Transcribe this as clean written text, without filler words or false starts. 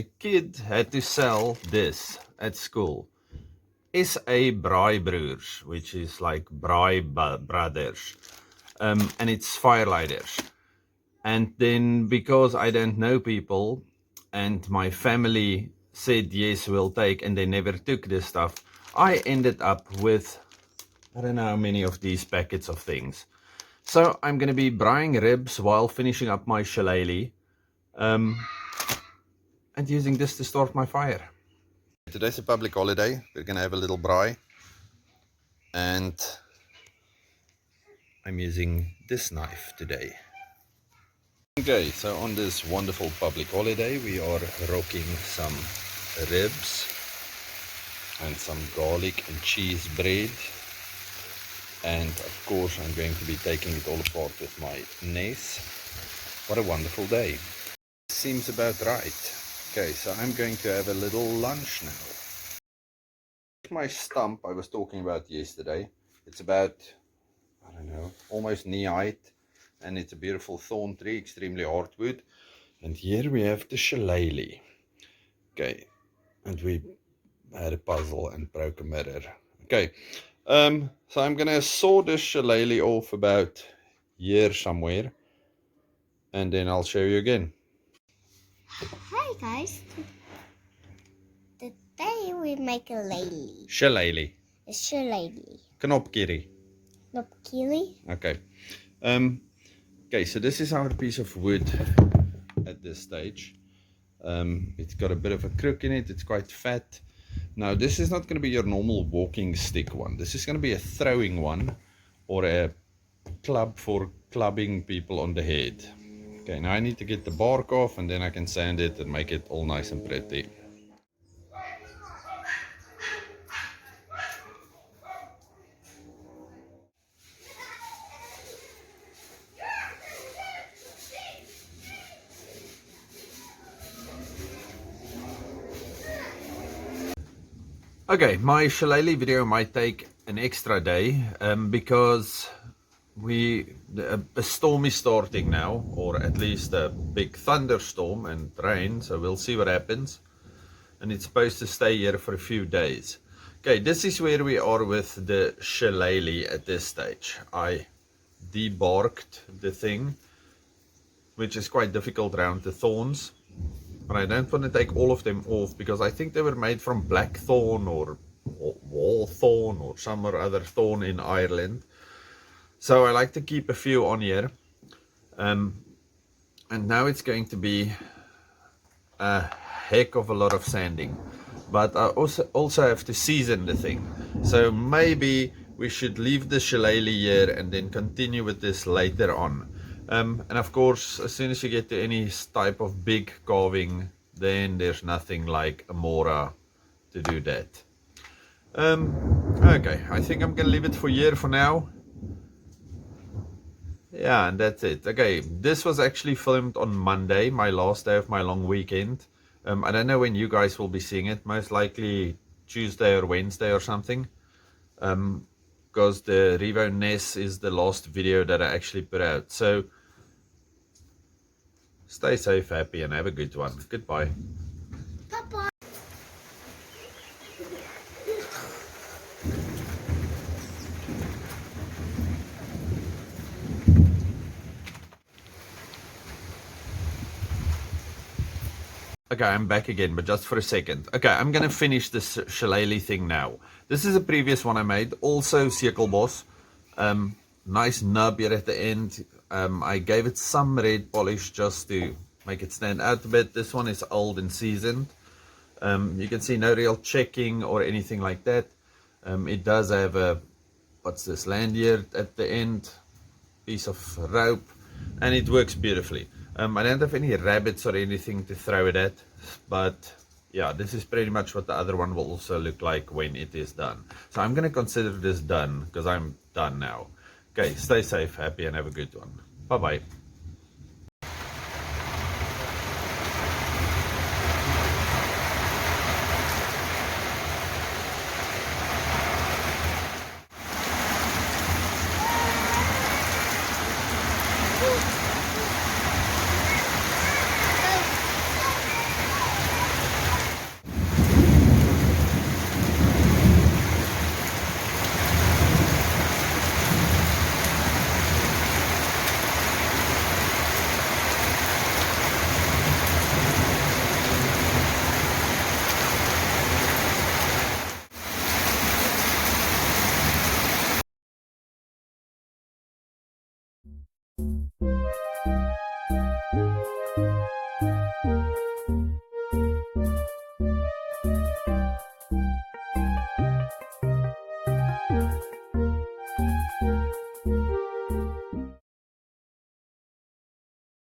my kid had to sell this at school. SA Braaibroers, which is like Braai Brothers, and it's firelighters. And then because I don't know people and my family said yes, we'll take, and they never took this stuff, I ended up with I don't know how many of these packets of things. So I'm going to be braaiing ribs while finishing up my shi-LAY-lee, and using this to start my fire. Today's a public holiday. We're going to have a little braai, and I'm using this knife today. Okay, so on this wonderful public holiday, we are rocking some ribs and some garlic and cheese bread. And of course I'm going to be taking it all apart with my niece. What a wonderful day. Seems about right. Okay, so I'm going to have a little lunch now. My stump I was talking about yesterday. It's about, I don't know, almost knee height. And it's a beautiful thorn tree, extremely hardwood. And here we have the shi-LAY-lee. Okay, and we had a puzzle and broke a mirror. Okay. So I'm gonna saw this shi-LAY-lee off about here somewhere, and then I'll show you again. Hi guys, today we make a lay-lee. Shi-LAY-lee. A shi-LAY-lee. Knobkerrie. Knobkierie. Okay. Okay, so this is our piece of wood at this stage. It's got a bit of a crook in it, it's quite fat. Now this is not going to be your normal walking stick one. This is going to be a throwing one, or a club for clubbing people on the head. Okay, now I need to get the bark off, and then I can sand it and make it all nice and pretty. Okay, my shi-LAY-lee video might take an extra day because a storm is starting now, or at least a big thunderstorm and rain, so we'll see what happens. And it's supposed to stay here for a few days. Okay, this is where we are with the shi-LAY-lee at this stage. I debarked the thing, which is quite difficult around the thorns. But I don't want to take all of them off because I think they were made from blackthorn or wallthorn or some or other thorn in Ireland. So I like to keep a few on here. And now it's going to be a heck of a lot of sanding. But I also have to season the thing. So maybe we should leave the shi-LAY-lee here and then continue with this later on. And of course, as soon as you get to any type of big carving, then there's nothing like a mora to do that. Okay, I think I'm gonna leave it for here for now. Yeah, and that's it. Okay, this was actually filmed on Monday, my last day of my long weekend. I don't know when you guys will be seeing it, most likely Tuesday or Wednesday or something. Because the Revo Ness is the last video that I actually put out. So stay safe, happy, and have a good one. Goodbye. Bye-bye. Okay, I'm back again, but just for a second. Okay, I'm gonna finish this shi-LAY-lee thing now. This is a previous one I made, also cirkelbos. Nice nub here at the end. I gave it some red polish just to make it stand out a bit. This one is old and seasoned. You can see no real checking or anything like that. It does have a, what's this, lanyard at the end, piece of rope, and it works beautifully. I don't have any rabbits or anything to throw it at, but yeah, this is pretty much what the other one will also look like when it is done. So I'm going to consider this done because I'm done now. Okay, stay safe, happy, and have a good one. Bye-bye.